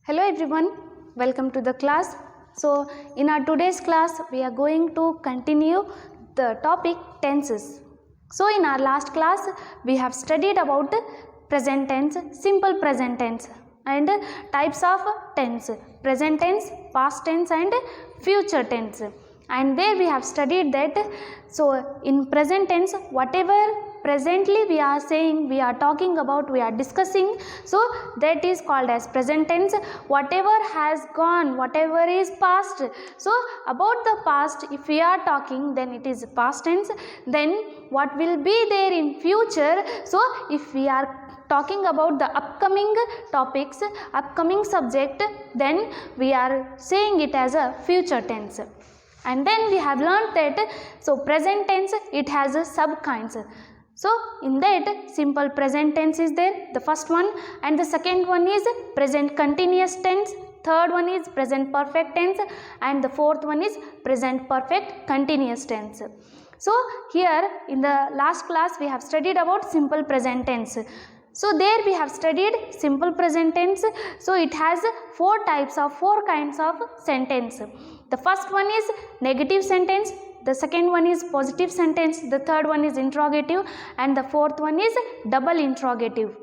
Hello everyone, welcome to the class. So in our today's class we are going to continue the topic tenses. So in our last class we have studied about present tense, simple present tense and types of tense, present tense, past tense and future tense. And there we have studied that so in present tense whatever presently we are saying, we are talking about, we are discussing, so that is called as present tense. Whatever has gone, whatever is past, so about the past if we are talking, then it is past tense. Then what will be there in future, so if we are talking about the upcoming topics, upcoming subject, then we are saying it as a future tense. And then we have learned that so present tense, it has a sub kinds. So in that simple present tense is there, the first one, and the second one is present continuous tense, third one is present perfect tense, and the fourth one is present perfect continuous tense. So here in the last class we have studied about simple present tense. So there we have studied simple present tense. So it has four kinds of sentence. The first one is negative sentence, the second one is positive sentence, the third one is interrogative, and the fourth one is double interrogative.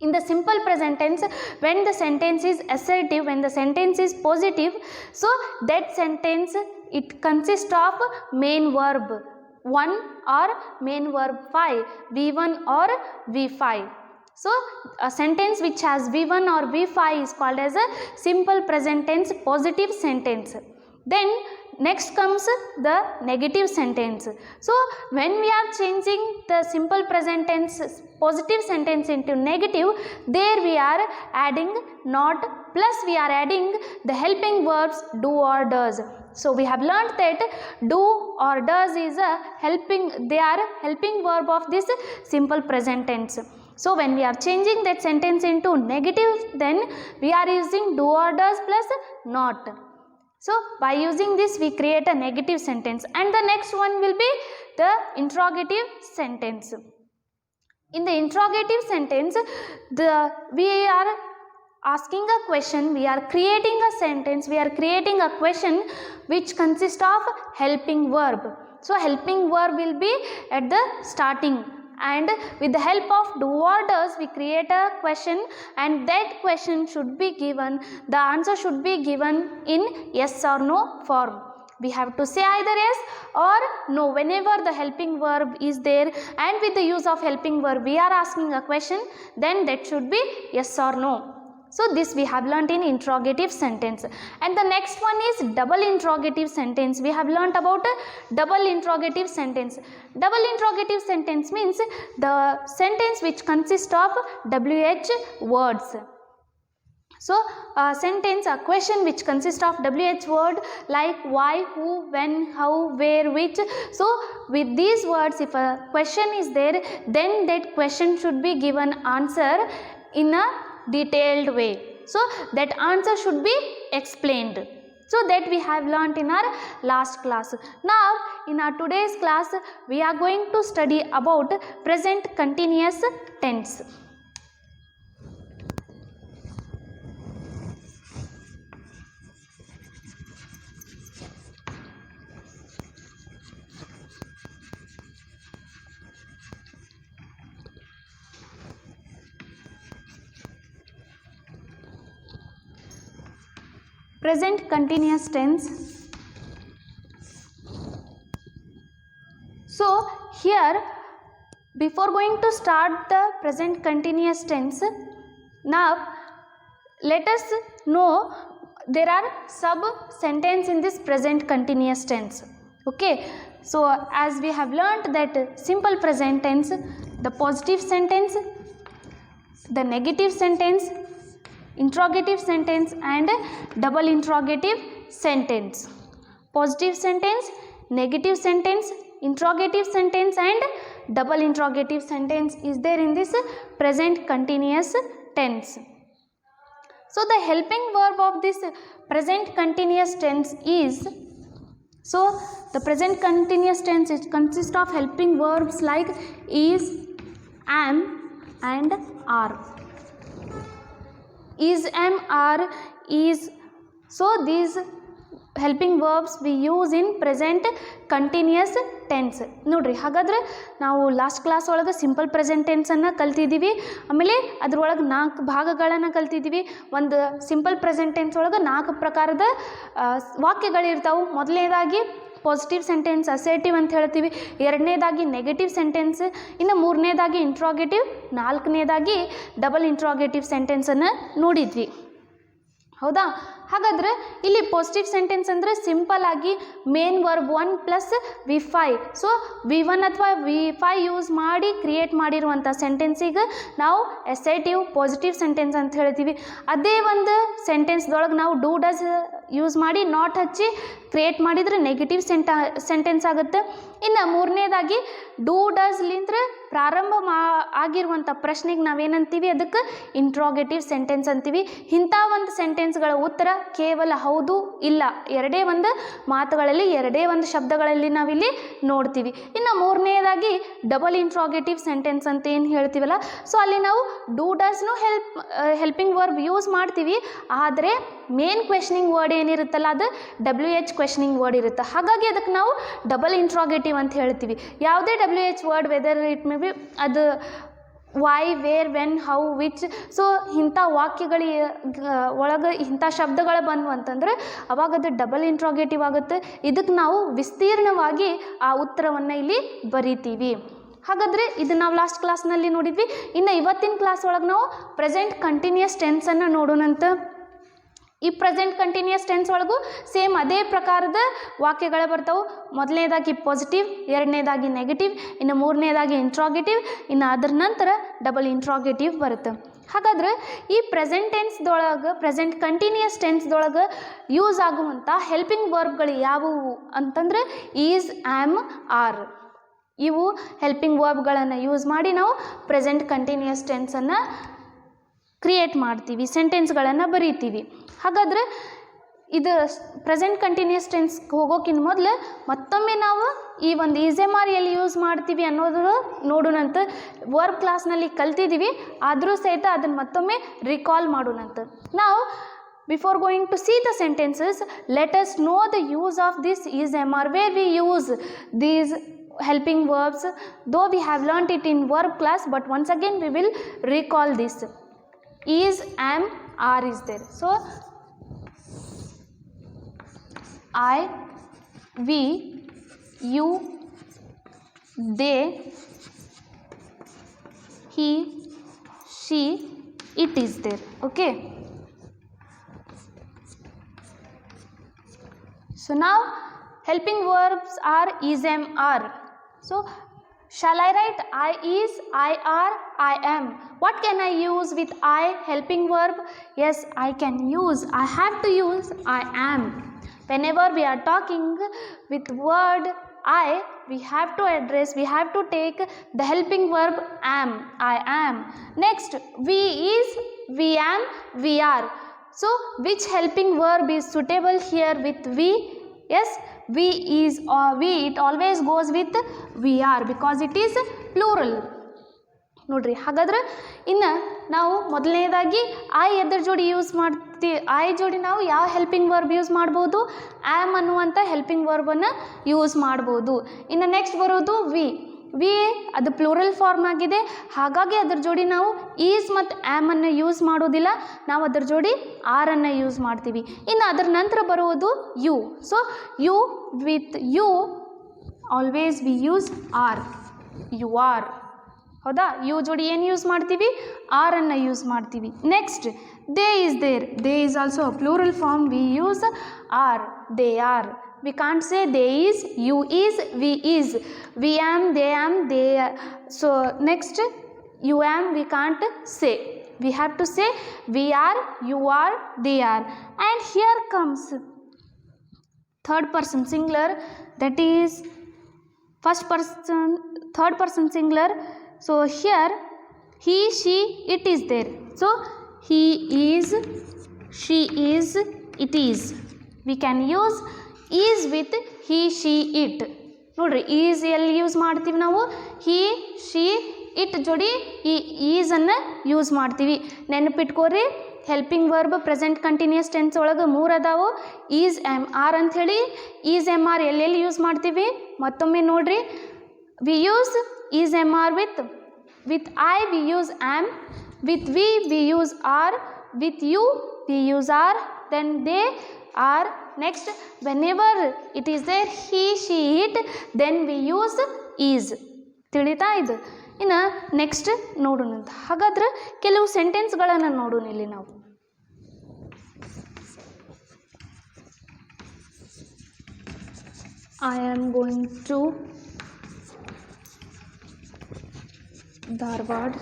In the simple present tense, when the sentence is assertive, when the sentence is positive, so that sentence it consists of main verb 1 or main verb 5, V1 or V5. So a sentence which has V1 or V5 is called as a simple present tense positive sentence. Then next comes the negative sentence. So when we are changing the simple present tense positive sentence into negative, there we are adding not plus we are adding the helping verbs do or does. So we have learnt that do or does is a helping, they are helping verb of this simple present tense. So when we are changing that sentence into negative, then we are using do or does plus not. So by using this we create a negative sentence, and the next one will be the interrogative sentence. In the interrogative sentence, we are asking a question, we are creating a sentence, we are creating a question which consists of helping verb. So helping verb will be at the starting, and with the help of do or does we create a question, and that question should be given, the answer should be given in yes or no form. We have to say either yes or no whenever the helping verb is there, and with the use of helping verb we are asking a question, then that should be yes or no. So this we have learnt in interrogative sentence. And the next one is double interrogative sentence. We have learnt about a double interrogative sentence. Double interrogative sentence means the sentence which consists of WH words. So a sentence, a question which consists of WH word like why, who, when, how, where, which. So with these words if a question is there, then that question should be given answer in a detailed way. So that answer should be explained. So that we have learnt in our last class. Now in our today's class we are going to study about present continuous tense. Present continuous tense. So here before going to start the present continuous tense, now let us know there are sub sentence in this present continuous tense. Okay, so as we have learnt that simple present tense, the positive sentence, the negative sentence, interrogative sentence and double interrogative sentence. Positive sentence, negative sentence, interrogative sentence and double interrogative sentence is there in this present continuous tense. So the helping verb of this present continuous tense is, so the present continuous tense it consists of helping verbs like is, am and are. is, am, are, is. So these helping verbs we use in present continuous tense. ನೋಡಿರಿ, ಹಾಗಾದ್ರೆ ನಾವು last class ಒಳಗೆ simple present tension ಕಲ್ತಿದ್ದೀವಿ. ಆಮೇಲೆ ಅದ್ರೊಳಗೆ 4 ಭಾಗಗಳನ್ನು ಕಲ್ತಿದ್ದೀವಿ. ಒಂದು ಸಿಂಪಲ್ ಪ್ರೆಸೆಂಟ್ ಟೆನ್ಸ್ ಒಳಗೆ 4 ಪ್ರಕಾರದ ವಾಕ್ಯಗಳಿರ್ತಾವೆ. ಮೊದಲನೇದಾಗಿ ಪಾಸಿಟಿವ್ ಸೆಂಟೆನ್ಸ್, ಅಸರ್ಟಿವ್ ಅಂತ ಹೇಳ್ತೀವಿ. ಎರಡನೇದಾಗಿ ನೆಗೆಟಿವ್ ಸೆಂಟೆನ್ಸ್, ಇನ್ನು ಮೂರನೇದಾಗಿ ಇಂಟ್ರಾಗೇಟಿವ್, ನಾಲ್ಕನೇದಾಗಿ ಡಬಲ್ ಇಂಟ್ರಾಗೇಟಿವ್ ಸೆಂಟೆನ್ಸನ್ನು ನೋಡಿದ್ವಿ. ಹೌದಾ? ಹಾಗಾದರೆ ಇಲ್ಲಿ ಪಾಸಿಟಿವ್ ಸೆಂಟೆನ್ಸ್ ಅಂದರೆ ಸಿಂಪಲ್ ಆಗಿ main verb 1 plus V5. So V1 ಅಥವಾ V5 ಯೂಸ್ ಮಾಡಿ ಕ್ರಿಯೇಟ್ ಮಾಡಿರುವಂಥ ಸೆಂಟೆನ್ಸಿಗೆ ನಾವು ಅಸರ್ಟಿವ್ ಪಾಸಿಟಿವ್ ಸೆಂಟೆನ್ಸ್ ಅಂತ ಹೇಳ್ತೀವಿ. ಅದೇ ಒಂದು ಸೆಂಟೆನ್ಸ್ದೊಳಗೆ ನಾವು ಡೂ ಡಸ್ ಯೂಸ್ ಮಾಡಿ ನಾಟ್ ಹಚ್ಚಿ ಕ್ರಿಯೇಟ್ ಮಾಡಿದರೆ ನೆಗೆಟಿವ್ ಸೆಂಟೆನ್ಸ್ ಆಗುತ್ತೆ. ಇನ್ನು ಮೂರನೇದಾಗಿ ಡೂ ಡಸ್ಲಿಂದ್ರೆ ಪ್ರಾರಂಭ ಆಗಿರುವಂಥ ಪ್ರಶ್ನೆಗೆ ನಾವೇನಂತೀವಿ, ಅದಕ್ಕೆ ಇಂಟ್ರಾಗೇಟಿವ್ ಸೆಂಟೆನ್ಸ್ ಅಂತೀವಿ. ಇಂಥ ಒಂದು ಸೆಂಟೆನ್ಸ್ಗಳ ಉತ್ತರ ಕೇವಲ ಹೌದು ಇಲ್ಲ, ಎರಡೇ ಒಂದು ಮಾತುಗಳಲ್ಲಿ, ಎರಡೇ ಒಂದು ಶಬ್ದಗಳಲ್ಲಿ ನಾವಿಲ್ಲಿ ನೋಡ್ತೀವಿ. ಇನ್ನು ಮೂರನೇದಾಗಿ ಡಬಲ್ ಇಂಟ್ರಾಗೇಟಿವ್ ಸೆಂಟೆನ್ಸ್ ಅಂತ ಏನು ಹೇಳ್ತೀವಲ್ಲ, ಸೊ ಅಲ್ಲಿ ನಾವು ಡೂ ಡಸ್ನು ಹೆಲ್ಪಿಂಗ್ ವರ್ಬ್ ಯೂಸ್ ಮಾಡ್ತೀವಿ. ಆದರೆ ಮೇನ್ ಕ್ವೆಶ್ನಿಂಗ್ ವರ್ಡ್ ಏನಿರುತ್ತಲ್ಲ ಅದು WH ಕ್ವೆಶ್ನಿಂಗ್ ವರ್ಡ್ ಇರುತ್ತೆ. ಹಾಗಾಗಿ ಅದಕ್ಕೆ ನಾವು ಡಬಲ್ ಇಂಟ್ರಾಗೇಟಿವ್ ಅಂತ ಹೇಳ್ತೀವಿ. ಯಾವುದೇ WH word, whether it may be, ಅದು why, where, when, how, which, so ಇಂಥ ವಾಕ್ಯಗಳ ಒಳಗೆ ಇಂಥ ಶಬ್ದಗಳು ಬಂದ್ವು ಅಂತಂದರೆ ಅವಾಗ ಅದು ಡಬಲ್ ಇಂಟ್ರಾಗೇಟಿವ್ ಆಗುತ್ತೆ. ಇದಕ್ಕೆ ನಾವು ವಿಸ್ತೀರ್ಣವಾಗಿ ಆ ಉತ್ತರವನ್ನು ಇಲ್ಲಿ ಬರಿತೀವಿ. ಹಾಗಾದರೆ ಇದು ನಾವು ಲಾಸ್ಟ್ ಕ್ಲಾಸ್ನಲ್ಲಿ ನೋಡಿದ್ವಿ. ಇನ್ನು ಇವತ್ತಿನ ಕ್ಲಾಸ್ ಒಳಗೆ ನಾವು ಪ್ರೆಸೆಂಟ್ ಕಂಟಿನ್ಯೂಯಸ್ ಟೆನ್ಸನ್ನು ನೋಡೋಣಂತ. ಈ ಪ್ರೆಸೆಂಟ್ ಕಂಟಿನ್ಯೂಯಸ್ ಟೆನ್ಸ್ ಒಳಗೂ ಸೇಮ್ ಅದೇ ಪ್ರಕಾರದ ವಾಕ್ಯಗಳು ಬರ್ತಾವೆ. ಮೊದಲನೇದಾಗಿ ಪಾಸಿಟಿವ್, ಎರಡನೇದಾಗಿ ನೆಗೆಟಿವ್, ಇನ್ನು ಮೂರನೇದಾಗಿ ಇಂಟ್ರಾಗೇಟಿವ್, ಇನ್ನು ಅದರ ನಂತರ ಡಬಲ್ ಇಂಟ್ರಾಗೇಟಿವ್ ಬರುತ್ತೆ. ಹಾಗಾದ್ರೆ ಈ ಪ್ರೆಸೆಂಟ್ ಟೆನ್ಸ್ದೊಳಗೆ, ಪ್ರೆಸೆಂಟ್ ಕಂಟಿನ್ಯೂಯಸ್ ಟೆನ್ಸ್ದೊಳಗೆ ಯೂಸ್ ಆಗುವಂಥ ಹೆಲ್ಪಿಂಗ್ ವರ್ಬ್ಗಳು ಯಾವುವು ಅಂತಂದರೆ ಈಸ್, ಆ್ಯಮ್, ಆರ್. ಇವು ಹೆಲ್ಪಿಂಗ್ ವರ್ಬ್ಗಳನ್ನು ಯೂಸ್ ಮಾಡಿ ನಾವು ಪ್ರೆಸೆಂಟ್ ಕಂಟಿನ್ಯೂಯಸ್ ಟೆನ್ಸನ್ನು ಕ್ರಿಯೇಟ್ ಮಾಡ್ತೀವಿ, ಸೆಂಟೆನ್ಸ್ಗಳನ್ನು ಬರೀತೀವಿ. ಹಾಗಾದರೆ ಇದು ಪ್ರೆಸೆಂಟ್ ಕಂಟಿನ್ಯೂಯಸ್ ಟೆನ್ಸ್ಗೆ ಹೋಗೋಕ್ಕಿಂತ ಮೊದಲು ಮತ್ತೊಮ್ಮೆ ನಾವು ಈ ಒಂದು EZMR ಎಲ್ಲಿ ಯೂಸ್ ಮಾಡ್ತೀವಿ ಅನ್ನೋದು ನೋಡೋಣಂತ. ವರ್ಬ್ ಕ್ಲಾಸ್ನಲ್ಲಿ ಕಲ್ತಿದ್ದೀವಿ, ಆದರೂ ಸಹಿತ ಅದನ್ನು ಮತ್ತೊಮ್ಮೆ ರಿಕಾಲ್ ಮಾಡೋಣಂತ. ನಾವು before going to see the sentences, let us know the use of this EZMR, where we use these helping verbs, though we have learnt it in verb class, but once again we will recall this. Is, am, are is there. So I, we, you, they, he, she, it is there. Okay. So now helping verbs are is, am, are. So shall I write I is, I are, I am? What can I use with I helping verb? Yes, I can use, I have to use I am. Whenever we are talking with word I, we have to address, we have to take the helping verb am, I am. Next, we is, we am, we are. So which helping verb is suitable here with we? Yes, we is or we, it always goes with we are because it is plural. ನೋಡ್ರಿ, ಹಾಗಾದ್ರೆ ಇನ್ನು ನಾವು ಮೊದಲನೇದಾಗಿ I ಎದ್ರ ಜೋಡಿ use ಮಾಡ್ತೀವಿ, I ಜೋಡಿ ನಾವು ಯಾವ ಹೆಲ್ಪಿಂಗ್ ವರ್ಬ್ ಯೂಸ್ ಮಾಡ್ಬೋದು? ಆ್ಯಮ್ ಅನ್ನುವಂಥ ಹೆಲ್ಪಿಂಗ್ ವರ್ಬನ್ನು ಯೂಸ್ ಮಾಡ್ಬೋದು. ಇನ್ನು ನೆಕ್ಸ್ಟ್ ಬರೋದು ವಿ. ವಿ ಅದು ಪ್ಲೂರಲ್ ಫಾರ್ಮ್ ಆಗಿದೆ, ಹಾಗಾಗಿ ಅದ್ರ ಜೋಡಿ ನಾವು ಈಸ್ ಮತ್ತು ಆ್ಯಮನ್ನು ಯೂಸ್ ಮಾಡೋದಿಲ್ಲ, ನಾವು ಅದ್ರ ಜೋಡಿ ಆರನ್ನು ಯೂಸ್ ಮಾಡ್ತೀವಿ. ಇನ್ನು ಅದರ ನಂತರ ಬರುವುದು you. So you, with you always we use are, you are. ಹೌದಾ? ಯು ಜೋಡಿ ಏನು ಯೂಸ್ ಮಾಡ್ತೀವಿ? ಆರನ್ನು ಯೂಸ್ ಮಾಡ್ತೀವಿ. Next they is there. They is also a plural form, we use are, they are. We can't say they is, you is, we is. We am, they am, they are. So next, you am, we can't say. We have to say we are, you are, they are. And here comes third person singular, that is first person, third person singular. So here he, she, it is there. So he is, she is, it is. We can use is with he, she, it. ನೋಡ್ರಿ, is ಎಲ್ಲಿ use ಮಾಡ್ತೀವಿ ನಾವು? ಹಿ, she, it ಜೋಡಿ ಈ ಈಸನ್ನು use ಮಾಡ್ತೀವಿ. ನೆನಪಿಟ್ಕೋರಿ, helping verb present continuous tense ಒಳಗೆ 3 ಅದಾವು. ಈಸ್ ಎಮ್ ಆರ್ ಅಂಥೇಳಿ. ಈಸ್ ಎಮ್ ಆರ್ ಎಲ್ಲೆಲ್ಲಿ ಯೂಸ್ ಮಾಡ್ತೀವಿ ಮತ್ತೊಮ್ಮೆ ನೋಡ್ರಿ. We use is am are with I we use am, with we use are, with you we use are, then they are. Next whenever it is there he she it, then we use is. ತಿಳಿತಾ ಇದು? ಇನ್ನು next ನೋಡೋಣಂತ. ಹಾಗಾದ್ರೆ ಕೆಲವು ಸೆಂಟೆನ್ಸ್ಗಳನ್ನು ನೋಡೋಣ ಇಲ್ಲಿ ನಾವು. I am going to Dharwad.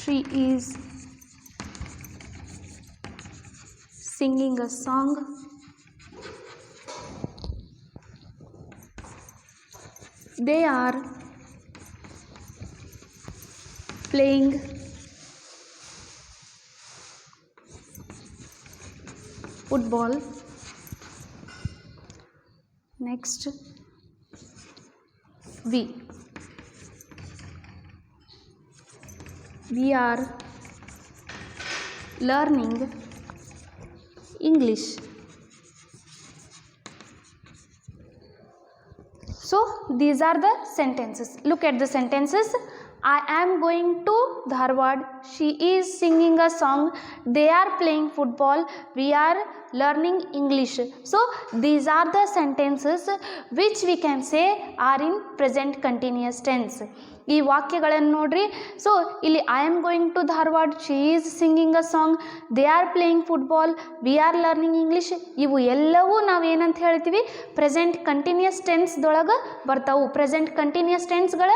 She is singing a song. They are playing football. Next, we are learning English. So these are the sentences. Look at the sentences. I am going to Dharwad. She is singing a song. They are playing football. We are learning English. So these are the sentences which we can say are in present continuous tense. ಈ ವಾಕ್ಯಗಳನ್ನು ನೋಡ್ರಿ. So ಇಲ್ಲಿ I am going to Dharwad, she is singing a song, they are playing football, we are learning English, ಇವು ಎಲ್ಲವೂ ನಾವು ಏನಂತ ಹೇಳ್ತೀವಿ present continuous ಟೆನ್ಸ್ದೊಳಗೆ ಬರ್ತಾವು. ಪ್ರೆಸೆಂಟ್ ಕಂಟಿನ್ಯೂಸ್ ಟೆನ್ಸ್ಗಳ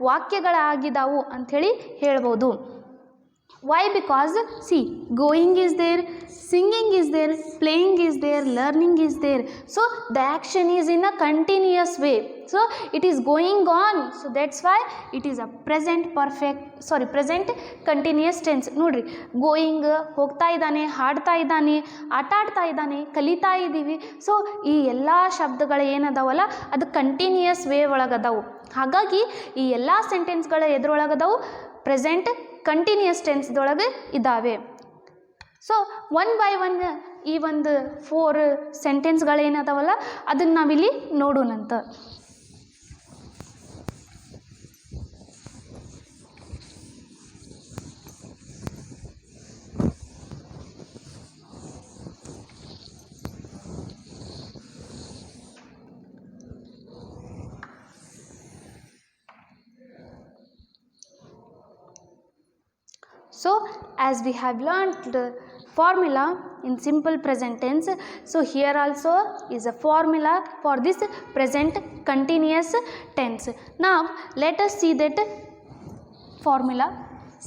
ವಾಕ್ಯಗಳಾಗಿದ್ದಾವು ಅಂಥೇಳಿ ಹೇಳ್ಬೋದು. Why? Because see, going is there, singing is there, playing is there, learning is there. So the action is in a continuous way. So it is going on. So that's why it is a present continuous tense. ನೋಡ್ರಿ, going ಹೋಗ್ತಾ ಇದ್ದಾನೆ, ಹಾಡ್ತಾ ಇದ್ದಾನೆ, ಆಟ ಆಡ್ತಾ ಇದ್ದಾನೆ, ಕಲಿತಾ ಇದ್ದೀವಿ. ಸೊ ಈ ಎಲ್ಲ ಶಬ್ದಗಳು ಏನದಾವಲ್ಲ ಅದು ಕಂಟಿನ್ಯೂಯಸ್ ವೇ ಒಳಗದಾವು. ಹಾಗಾಗಿ ಈ ಎಲ್ಲ ಸೆಂಟೆನ್ಸ್ಗಳ ಎದ್ರೊಳಗದಾವು ಪ್ರೆಸೆಂಟ್ ಕಂಟಿನ್ಯೂಸ್ ಟೆನ್ಸ್ದೊಳಗೆ ಇದ್ದಾವೆ. ಸೊ ಒನ್ ಬೈ ಒನ್ ಈ ಒಂದು 4 ಸೆಂಟೆನ್ಸ್ಗಳೇನದಾವಲ್ಲ ಅದನ್ನು ನಾವಿಲ್ಲಿ ನೋಡೋಣಂತ. So as we have learned the formula in simple present tense, so here also is a formula for this present continuous tense. Now let us see that formula.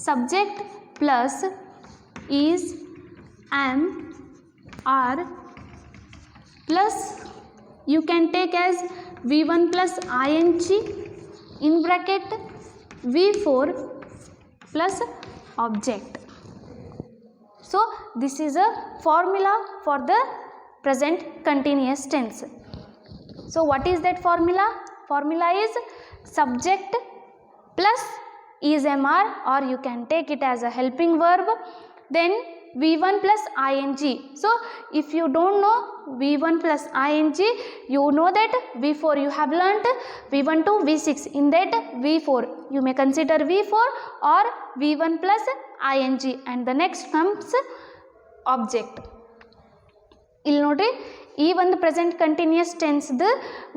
Subject plus is, am, are plus you can take as V1 plus ing in bracket V4 plus object. So this is a formula for the present continuous tense. So what is that formula? Formula is subject plus is mr, or you can take it as a helping verb, then V1 plus ing. So if you don't know V1 plus ing, you know that V4 you have learnt V1 to V6. In that V4 you may consider V4 or V1 plus ing, and the next comes object. ಇಲ್ಲಿ ನೋಡ್ರಿ, ಈ ಒಂದು present continuous ಟೆನ್ಸ್ದು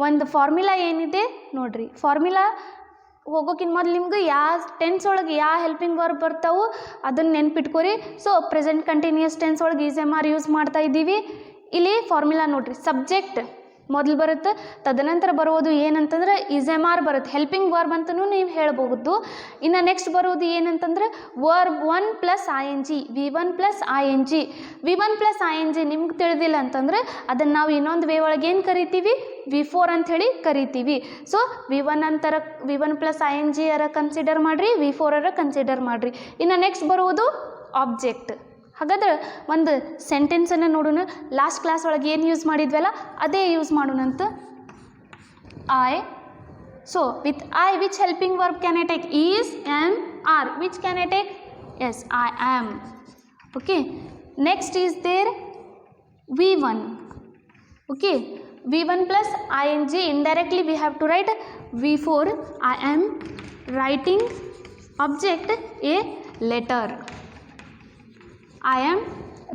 ಒಂದು formula ಏನಿದೆ ನೋಡ್ರಿ. Formula ಹೋಗೋಕ್ಕಿಂತ ಮೊದಲು ನಿಮ್ಗೆ ಯಾವ ಟೆನ್ಸ್ ಒಳಗೆ ಯಾವ ಹೆಲ್ಪಿಂಗ್ ವರ್ಬ್ ಬರ್ತಾವು ಅದನ್ನು ನೆನ್ಪಿಟ್ಕೊರಿ. ಸೊ ಪ್ರೆಸೆಂಟ್ ಕಂಟಿನ್ಯೂಸ್ ಟೆನ್ಸ್ ಒಳಗೆ ಈಸ್ ಎಮ್ ಆರ್ ಯೂಸ್ ಮಾಡ್ತಾ ಇದ್ದೀವಿ. ಇಲ್ಲಿ ಫಾರ್ಮುಲಾ ನೋಡ್ರಿ, ಸಬ್ಜೆಕ್ಟ್ ಮೊದಲು ಬರುತ್ತೆ, ತದನಂತರ ಬರುವುದು ಏನಂತಂದ್ರೆ ಈಸ್ ಎಮ್ ಆರ್ ಬರುತ್ತೆ, ಹೆಲ್ಪಿಂಗ್ ವರ್ಬ್ ಅಂತಲೂ ನೀವು ಹೇಳ್ಬೋದು. ಇನ್ನು ನೆಕ್ಸ್ಟ್ ಬರುವುದು ಏನಂತಂದ್ರೆ verb 1 plus I N G, V1 plus I N G. V1 plus I N G ನಿಮ್ಗೆ ತಿಳಿದಿಲ್ಲ ಅಂತಂದರೆ ಅದನ್ನು ನಾವು ಇನ್ನೊಂದು ವೇ ಒಳಗೆ ಏನು ಕರಿತೀವಿ, V4 ಅಂಥೇಳಿ ಕರಿತೀವಿ. So V1 plus I N G ಅರ ಕನ್ಸಿಡರ್ ಮಾಡಿರಿ, V4 ಅರ ಕನ್ಸಿಡರ್ ಮಾಡಿರಿ. ಇನ್ನು ನೆಕ್ಸ್ಟ್ ಬರುವುದು ಆಬ್ಜೆಕ್ಟ್. ಹಾಗಾದ್ರೆ ಒಂದು ಸೆಂಟೆನ್ಸನ್ನು ನೋಡೋಣ. ಲಾಸ್ಟ್ ಕ್ಲಾಸ್ ಒಳಗೆ ಏನು ಯೂಸ್ ಮಾಡಿದ್ವಲ್ಲ ಅದೇ ಯೂಸ್ ಮಾಡೋಣಂತ. I. So with I which helping verb can I take? Is, am, are. Which can I take? Yes, I am. Okay. Next is there V1. Okay. V1 plus ing, indirectly we have to write V4. I am writing object a letter. I am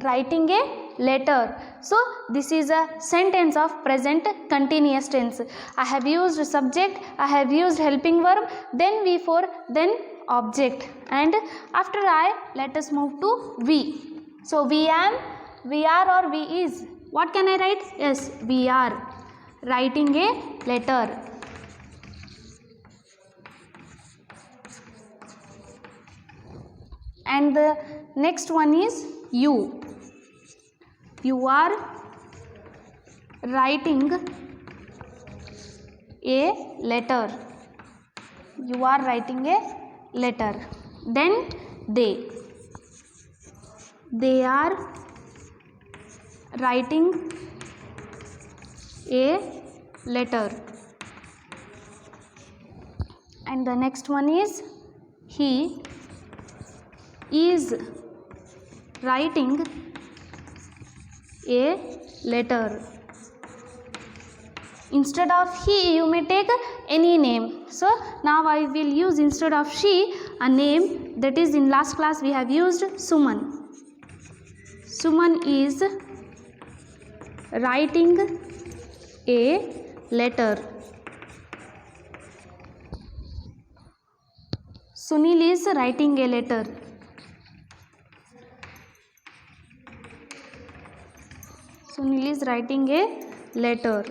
writing a letter. So this is a sentence of present continuous tense. I have used subject, I have used helping verb, then V4, then object, and after I, let us move to V. So we am, we are, or we is. What can I write? Yes, we are writing a letter. And the next one is you. You are writing a letter. You are writing a letter. Then they. They are writing a letter. And the next one is he is writing a letter. Instead of he, you may take any name. So now I will use, instead of she, a name, that is in last class we have used Suman. Suman is writing a letter. Sunil is writing a letter. Sunil is writing a letter.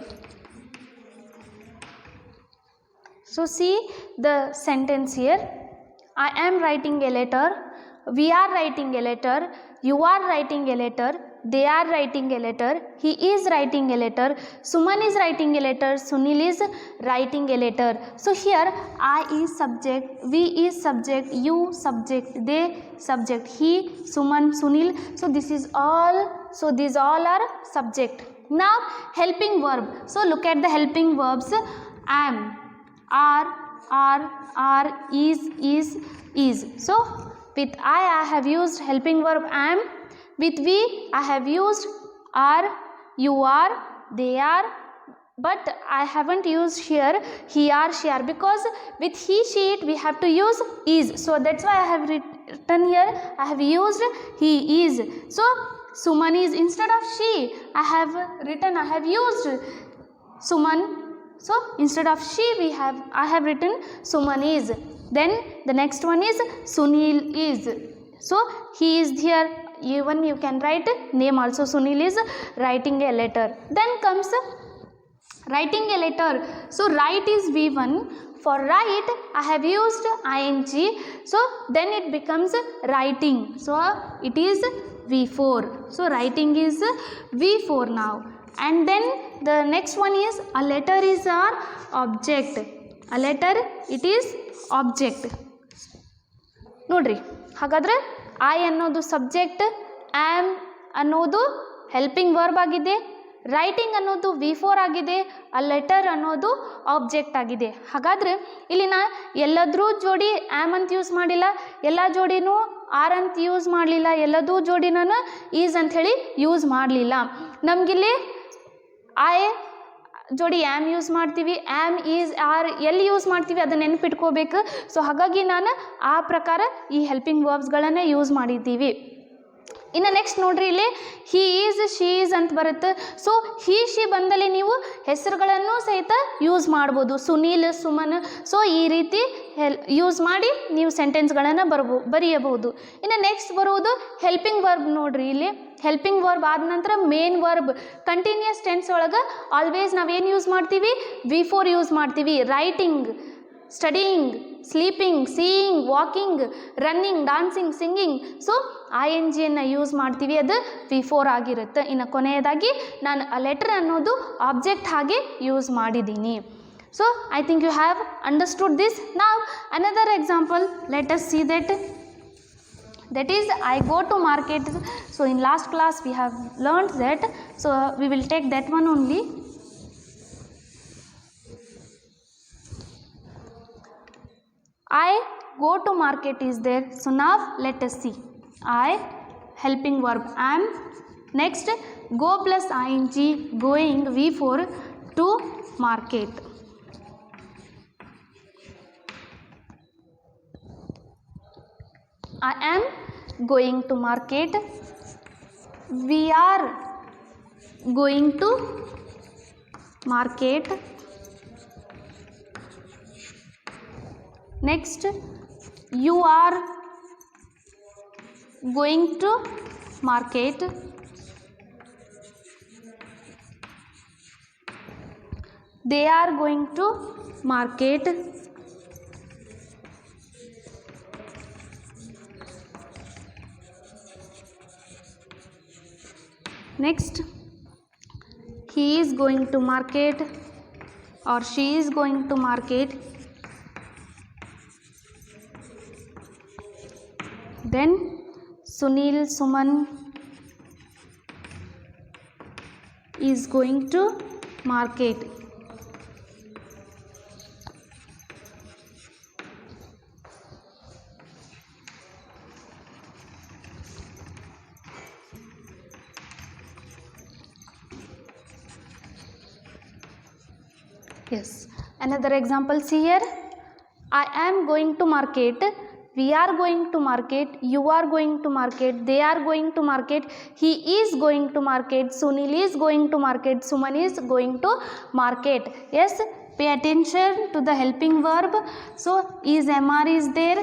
So see the sentence here. I am writing a letter. We are writing a letter. You are writing a letter. They are writing a letter. He is writing a letter. Suman is writing a letter. Sunil is writing a letter. So here I is subject, we is subject, you subject, they subject, he, Suman, Sunil. So this is all. So these all are subject. Now helping verb. So look at the helping verbs. Am, are, is. So with I have used helping verb am. With we, I have used are, you are, they are, but I haven't used here he are, she are, because with he, she, it we have to use is. So that's why I have written here, I have used he is. So Suman is, instead of she, I have used Suman. So instead of she, I have written Suman is. Then the next one is Sunil is. So he is here. Even you can write name also. Sunil is writing a letter. Then comes writing a letter. So write is V1. For write I have used ing. So then it becomes writing. So it is V4. So writing is V4 now. And then the next one is a letter is our object. A letter it is object. ನೋಡ್ರಿ ಹಾಗಾದ್ರೆ I ಅನ್ನೋದು subject, am ಅನ್ನೋದು helping verb ಆಗಿದೆ, writing ಅನ್ನೋದು V4 ಆಗಿದೆ, ಆ letter ಅನ್ನೋದು object ಆಗಿದೆ. ಹಾಗಾದರೆ ಇಲ್ಲಿ ನಾ ಎಲ್ಲದ್ರೂ ಜೋಡಿ ಆಮ್ ಅಂತ ಯೂಸ್ ಮಾಡಿಲ್ಲ, ಎಲ್ಲ ಜೋಡಿನೂ ಆರ್ ಅಂತ ಯೂಸ್ ಮಾಡಲಿಲ್ಲ, ಎಲ್ಲದೂ ಜೋಡಿ ನಾನು ಈಸ್ ಅಂಥೇಳಿ ಯೂಸ್ ಮಾಡಲಿಲ್ಲ. ನಮಗಿಲ್ಲಿ ಐ ಜೋಡಿ ಆಮ್ ಯೂಸ್ ಮಾಡ್ತೀವಿ, ಆಮ್ ಈಸ್ ಆರ್ ಎಲ್ಲಿ ಯೂಸ್ ಮಾಡ್ತೀವಿ ಅದನ್ನು ನೆನಪಿಟ್ಕೋಬೇಕು. ಸೊ ಹಾಗಾಗಿ ನಾನು ಆ ಪ್ರಕಾರ ಈ ಹೆಲ್ಪಿಂಗ್ ವರ್ಬ್ಸ್ಗಳನ್ನು ಯೂಸ್ ಮಾಡಿದ್ದೀವಿ. ಇನ್ನು ನೆಕ್ಸ್ಟ್ ನೋಡ್ರಿ, ಇಲ್ಲಿ ಹಿ ಈಸ್, ಶಿ ಈಸ್ ಅಂತ ಬರುತ್ತೆ. ಸೊ ಹಿ ಶಿ ಬಂದಲ್ಲಿ ನೀವು ಹೆಸರುಗಳನ್ನು ಸಹಿತ ಯೂಸ್ ಮಾಡ್ಬೋದು, ಸುನೀಲ್, ಸುಮನ್. ಸೊ ಈ ರೀತಿ ಯೂಸ್ ಮಾಡಿ ನೀವು ಸೆಂಟೆನ್ಸ್ಗಳನ್ನು ಬರೆಯಬಹುದು. ಇನ್ನು ನೆಕ್ಸ್ಟ್ ಬರುವುದು ಹೆಲ್ಪಿಂಗ್ ವರ್ಬ್. ನೋಡ್ರಿ ಇಲ್ಲಿ ಹೆಲ್ಪಿಂಗ್ ವರ್ಬ್ ಆದ ನಂತರ ಮೇನ್ ವರ್ಬ್. ಕಂಟಿನ್ಯೂಸ್ ಟೆನ್ಸ್ ಒಳಗೆ ಆಲ್ವೇಸ್ ನಾವೇನು ಯೂಸ್ ಮಾಡ್ತೀವಿ? V4 ಯೂಸ್ ಮಾಡ್ತೀವಿ. Writing, studying, sleeping, seeing, walking, running, dancing, singing. So INGಯನ್ನು ಯೂಸ್ ಮಾಡ್ತೀವಿ, ಅದು V4 ಆಗಿರುತ್ತೆ. ಇನ್ನು ಕೊನೆಯದಾಗಿ ನಾನು ಆ ಲೆಟರ್ ಅನ್ನೋದು ಆಬ್ಜೆಕ್ಟ್ ಹಾಗೆ ಯೂಸ್ ಮಾಡಿದ್ದೀನಿ. So I think you have understood this. Now another example, let us see that is I go to market. So in last class we have learned that, so we will take that one only. I go to market is there. So now let us see. I helping verb am. Next go plus ing, going V4 to market. I am going to market. We are going to market. Next you are going to market. They are going to market. Next he is going to market or she is going to market. Then Sunil, Suman is going to market. Yes, another example see here. I am going to market. We are going to market. You are going to market. They are going to market. He is going to market. Sunil is going to market. Suman is going to market. Yes, pay attention to the helping verb. So is, MR is there.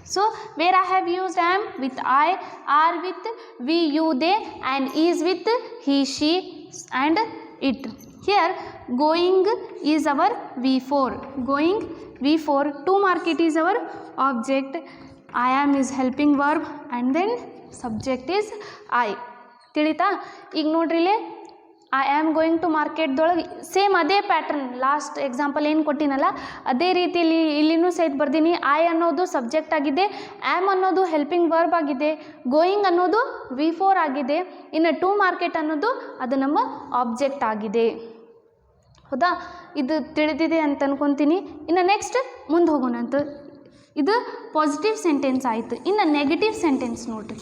So where I have used am with I, are with we, you, they, and is with he, she and it. Here going is our V4. Going V4 to market is our object. I am is helping verb and then subject is I. ತಿಳಿತಾ? ಈಗ ನೋಡ್ರಿ ಇಲ್ಲಿ I am going to ಮಾರ್ಕೆಟ್ದೊಳಗೆ same ಅದೇ pattern last example ಏನು ಕೊಟ್ಟಿನಲ್ಲ ಅದೇ ರೀತಿಯಲ್ಲಿ ಇಲ್ಲಿನೂ ಸಹಿತ ಬರ್ದೀನಿ. ಐ ಅನ್ನೋದು ಸಬ್ಜೆಕ್ಟ್ ಆಗಿದೆ, ಆ್ಯಮ್ ಅನ್ನೋದು ಹೆಲ್ಪಿಂಗ್ ವರ್ಬ್ ಆಗಿದೆ, ಗೋಯಿಂಗ್ ಅನ್ನೋದು V4 ಆಗಿದೆ, ಇನ್ನು ಟು ಮಾರ್ಕೆಟ್ ಅನ್ನೋದು ಅದು ನಮ್ಮ ಆಬ್ಜೆಕ್ಟ್ ಆಗಿದೆ. ಹೌದಾ? ಇದು ತಿಳಿದಿದೆ ಅಂತ ಅನ್ಕೊತೀನಿ. ಇನ್ನು ನೆಕ್ಸ್ಟ್ ಮುಂದೆ ಹೋಗೋಣಂತ. ಇದು ಪಾಸಿಟಿವ್ ಸೆಂಟೆನ್ಸ್ ಆಯಿತು. ಇನ್ನು ನೆಗೆಟಿವ್ ಸೆಂಟೆನ್ಸ್ ನೋಡಿರಿ.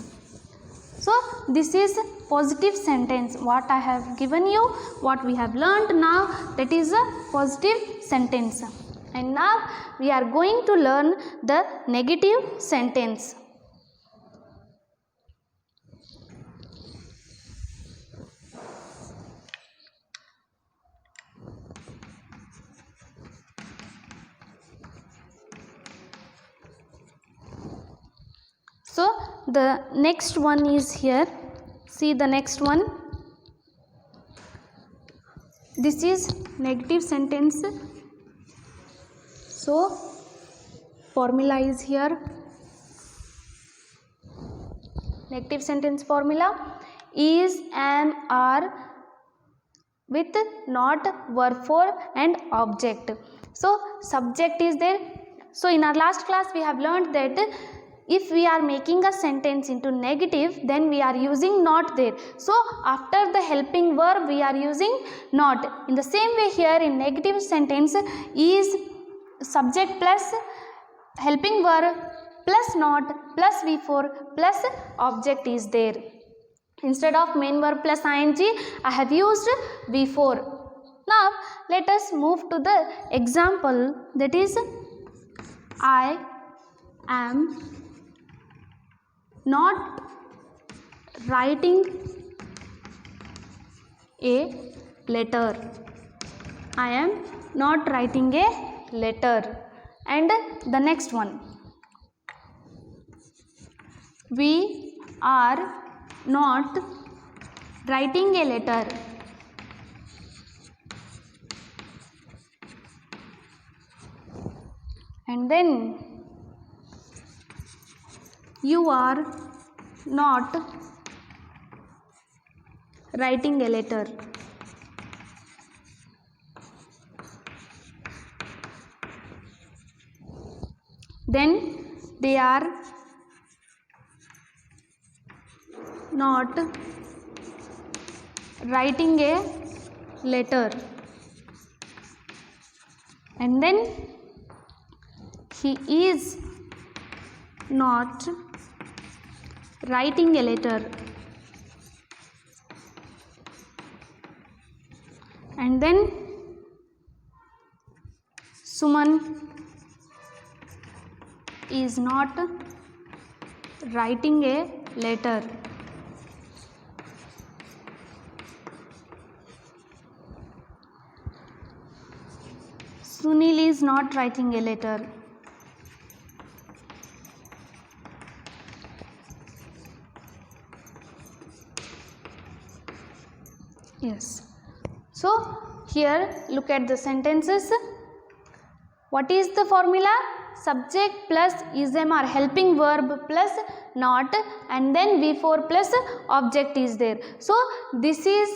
So this is positive sentence. What I have given you, what we have learned now, that is a positive sentence. And now we are going to learn the negative sentence. So the next one is here. See the next one. This is negative sentence. So formula is here. Negative sentence formula is, am, are with not, verb for and object. So subject is there. So in our last class we have learned that if we are making a sentence into negative, then we are using not there. So after the helping verb we are using not. In the same way here in negative sentence is subject plus helping verb plus not plus V4 plus object is there. Instead of main verb plus ing I have used V4. Now let us move to the example, that is I am not writing a letter. I am not writing a letter. And the next one, we are not writing a letter. And then you are not writing a letter. Then they are not writing a letter. And then he is not writing a letter. And then Suman is not writing a letter. Sunil is not writing a letter. Yes. So here look at the sentences. What is the formula? Subject plus ism or helping verb plus not, and then V4 plus object is there. So this is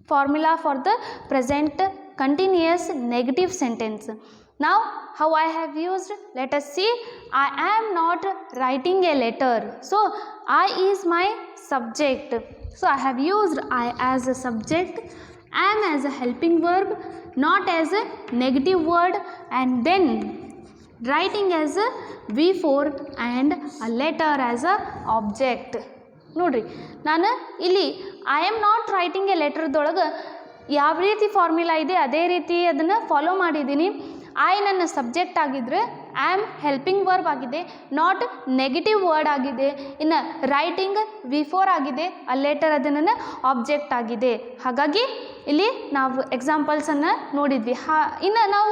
formula for the present continuous negative sentence. Now how I have used? Let us see. I am not writing a letter. So I is my subject. So I have used I as a subject, am as a helping verb, not as a negative word, and then writing as a V4 and a letter as a object. ನೋಡ್ರಿ ನಾನು ಇಲ್ಲಿ I am not writing a ಲೆಟರ್ದೊಳಗೆ ಯಾವ ರೀತಿ formula ಇದೆ ಅದೇ ರೀತಿ ಅದನ್ನು ಫಾಲೋ ಮಾಡಿದ್ದೀನಿ. ಐ ನನ್ನ ಸಬ್ಜೆಕ್ಟ್ ಆಗಿದ್ದರೆ ಆಮ್ ಹೆಲ್ಪಿಂಗ್ ವರ್ಬ್ ಆಗಿದೆ, ನಾಟ್ ನೆಗೆಟಿವ್ ವರ್ಡ್ ಆಗಿದೆ, ಇನ್ನು ರೈಟಿಂಗ್ V4 ಆಗಿದೆ, ಆ ಲೆಟರ್ ಅದು ನನ್ನ ಆಬ್ಜೆಕ್ಟ್ ಆಗಿದೆ. ಹಾಗಾಗಿ ಇಲ್ಲಿ ನಾವು ಎಕ್ಸಾಂಪಲ್ಸನ್ನು ನೋಡಿದ್ವಿ. ಇನ್ನು ನಾವು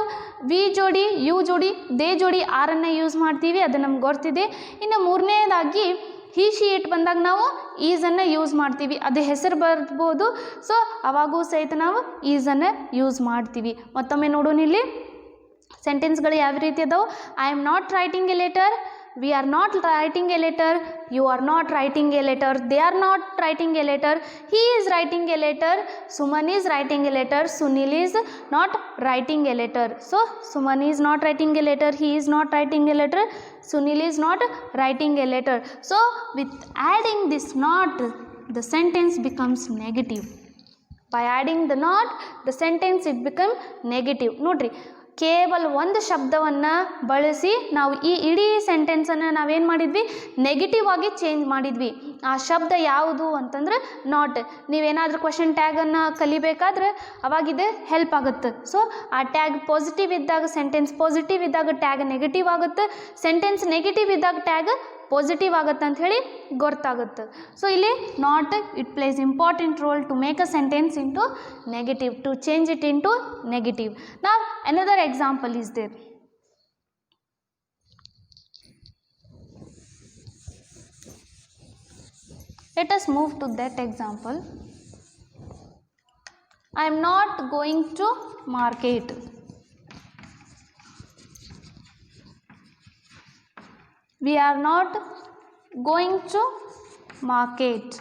ವಿ ಜೋಡಿ ಯು ಜೋಡಿ ದೇ ಜೋಡಿ ಆರನ್ನು ಯೂಸ್ ಮಾಡ್ತೀವಿ, ಅದು ನಮ್ಗೆ ಗೊತ್ತಿದೆ. ಇನ್ನು ಮೂರನೇದಾಗಿ ಹಿ ಶಿ ಇಟ್ ಬಂದಾಗ ನಾವು ಈಸನ್ನು ಯೂಸ್ ಮಾಡ್ತೀವಿ, ಅದು ಹೆಸರು ಬರ್ಬೋದು. ಸೊ ಅವಾಗೂ ಸಹಿತ ನಾವು ಈಸನ್ನು ಯೂಸ್ ಮಾಡ್ತೀವಿ. ಮತ್ತೊಮ್ಮೆ ನೋಡೋಣ ಇಲ್ಲಿ ಸೆಂಟೆನ್ಸ್ಗಳು ಯಾವ ರೀತಿ ಅದಾವೆ. I am not writing a letter, we are not writing a letter, you are not writing a letter, they are not writing a letter, he is writing a letter, Suman is writing a letter, Sunil is not writing a letter. So Suman is not writing a letter, he is not writing a letter, Sunil is not writing a letter. So with adding this not, the sentence becomes negative. By adding the not, the sentence it become negative. ನೋಡ್ರಿ, ಕೇವಲ ಒಂದು ಶಬ್ದವನ್ನು ಬಳಸಿ ನಾವು ಈ ಇಡೀ ಸೆಂಟೆನ್ಸನ್ನು ನಾವೇನು ಮಾಡಿದ್ವಿ, ನೆಗೆಟಿವ್ ಆಗಿ ಚೇಂಜ್ ಮಾಡಿದ್ವಿ. ಆ ಶಬ್ದ ಯಾವುದು ಅಂತಂದ್ರೆ ನಾಟ್. ನೀವೇನಾದರೂ ಕ್ವಶನ್ ಟ್ಯಾಗನ್ನು ಕಲಿಬೇಕಾದ್ರೆ ಅವಾಗಿದು ಹೆಲ್ಪ್ ಆಗುತ್ತೆ. ಸೊ ಆ ಟ್ಯಾಗ್ ಪಾಸಿಟಿವ್ ಇದ್ದಾಗ ಸೆಂಟೆನ್ಸ್ ಪಾಸಿಟಿವ್ ಇದ್ದಾಗ ಟ್ಯಾಗ್ ನೆಗೆಟಿವ್ ಆಗುತ್ತೆ, ಸೆಂಟೆನ್ಸ್ ನೆಗೆಟಿವ್ ಇದ್ದಾಗ ಟ್ಯಾಗ್ ಪಾಸಿಟಿವ್ ಆಗುತ್ತೆ ಅಂತ ಹೇಳಿ ಗೊತ್ತಾಗುತ್ತೆ. ಸೊ ಇಲ್ಲಿ not it plays important role to make a sentence into negative, to change it into negative. ನಾವು another example is there. Let us move to that example. I am not going to market. We are not going to market.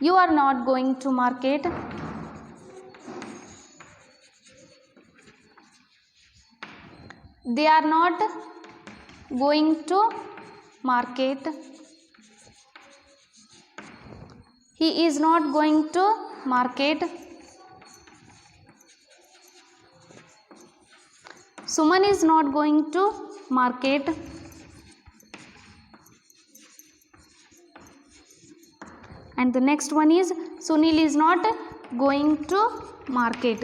You are not going to market. They are not going to market. He is not going to market. Suman is not going to market. And the next one is Sunil is not going to market.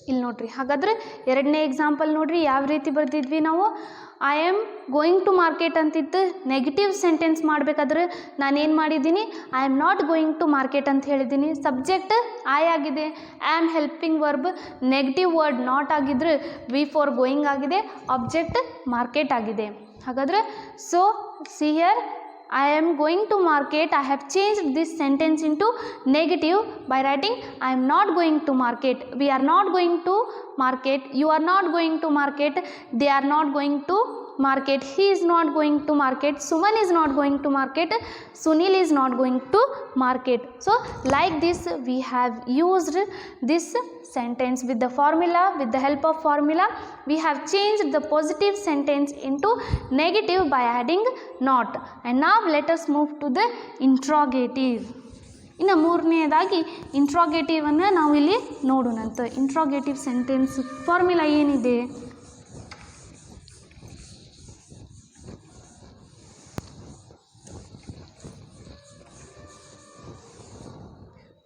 ಇಲ್ಲಿ ನೋಡ್ರಿ, ಹಾಗಾದ್ರೆ ಎರಡನೇ example ನೋಡ್ರಿ ಯಾವ ರೀತಿ ಬರ್ದಿದ್ವಿ ನಾವು. I am going to market ಅಂತಿತ್ತು ನೆಗೆಟಿವ್ ಸೆಂಟೆನ್ಸ್ ಮಾಡಬೇಕಾದ್ರೆ ನಾನೇನು ಮಾಡಿದ್ದೀನಿ, I am not going to market ಅಂತ ಹೇಳಿದ್ದೀನಿ. ಸಬ್ಜೆಕ್ಟ್ ಐ ಆಗಿದೆ, am helping verb negative word not ಆಗಿದ್ರೆ V4 ಗೋಯಿಂಗ್ ಆಗಿದೆ, ಆಬ್ಜೆಕ್ಟ್ ಮಾರ್ಕೆಟ್ ಆಗಿದೆ. ಹಾಗಾದರೆ so see here I am going to market. I have changed this sentence into negative by writing I am not going to market. We are not going to market. You are not going to market. They are not going to market. He is not going to market. Suman is not going to market. Sunil is not going to market. So like this we have used this sentence with the formula. With the help of formula we have changed the positive sentence into negative by adding not. And now let us move to the interrogative. ಇನ್ನು ಮೂರನೇದಾಗಿ ಇಂಟ್ರಾಗೇಟಿವನ್ನು ನಾವು ಇಲ್ಲಿ ನೋಡೋಣಂತ. Interrogative sentence formula ಏನಿದೆ?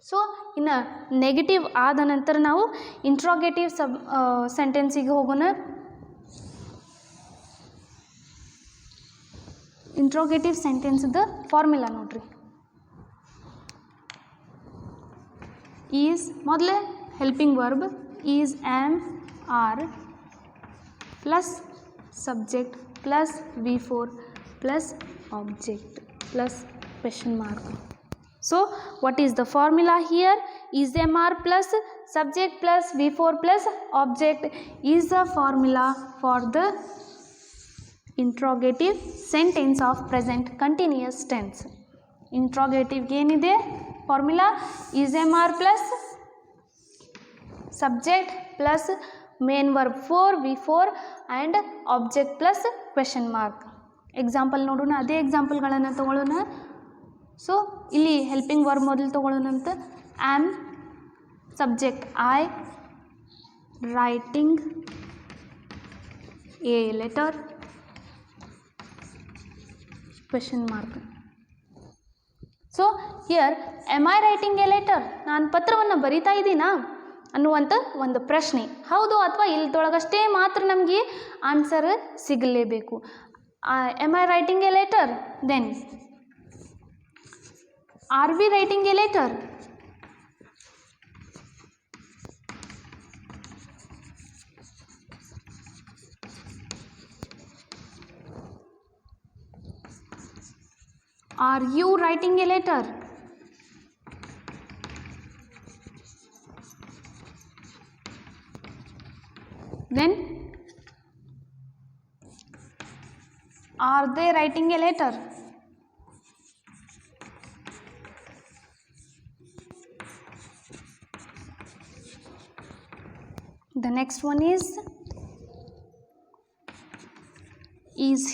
So ಇನ್ನು negative ಆದ ನಂತರ ನಾವು ಇಂಟ್ರಾಗೇಟಿವ್ ಸೆಂಟೆನ್ಸಿಗೆ ಹೋಗೋಣ. ಇಂಟ್ರಾಗೇಟಿವ್ ಸೆಂಟೆನ್ಸ್ದ ಫಾರ್ಮುಲಾ ನೋಡ್ರಿ. ಈಸ್ ಮೊದಲೇ helping verb is, am, are plus subject plus V4 plus object plus question mark. So what is the formula here? Is MR plus subject plus V4 plus object is the formula for the interrogative sentence of present continuous tense. Interrogative ಏನಿದೆ formula? Is MR plus subject plus main verb 4 V4 and object plus question mark. Example ನೋಡೋಣ. ಅದೇ ಎಕ್ಸಾಂಪಲ್ಗಳನ್ನು ತಗೊಳ್ಳೋಣ. So ಇಲ್ಲಿ helping verb ಮೊದಲು ತೊಗೊಳ್ಳೋಣಂತ. Am subject I, writing a letter question mark. So here am I writing a letter? ನಾನು ಪತ್ರವನ್ನು ಬರಿತಾ ಇದ್ದೀನಾ ಅನ್ನುವಂಥ ಒಂದು ಪ್ರಶ್ನೆ. ಹೌದು ಅಥವಾ ಇಲ್ದೊಳಗಷ್ಟೇ ಮಾತ್ರ ನಮಗೆ ಆನ್ಸರ್ ಸಿಗಲೇಬೇಕು. Am I writing a letter? Then are we writing a letter? Are you writing a letter? Then are they writing a letter? The next one is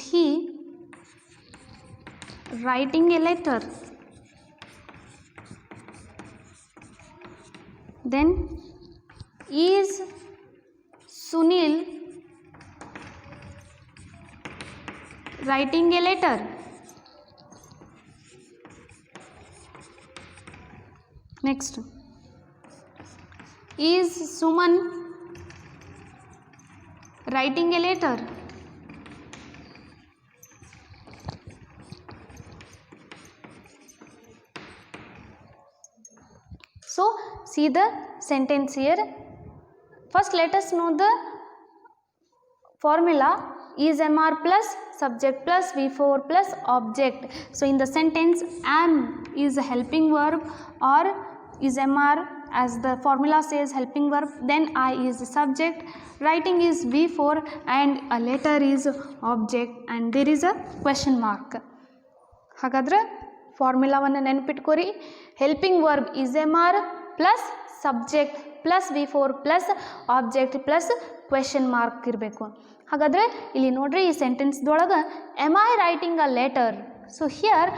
he writing a letter? Then is Sunil writing a letter? Next, is Suman writing a letter? So see the sentence here. First let us know the formula. Is MR plus subject plus V4 plus object. So in the sentence am is a helping verb, or is MR as the formula says helping verb, then I is the subject, writing is V4 and a letter is object and there is a question mark. ಹಾಗಾದ್ರೆ ಫಾರ್ಮುಲಾವನ್ನು ನೆನಪಿಟ್ಕೋರಿ. Helping verb is MR plus subject plus V4 plus object plus question mark ಇರಬೇಕು. ಹಾಗಾದರೆ ಇಲ್ಲಿ ನೋಡ್ರಿ, ಈ ಸೆಂಟೆನ್ಸ್ದೊಳಗೆ am I writing a letter? So here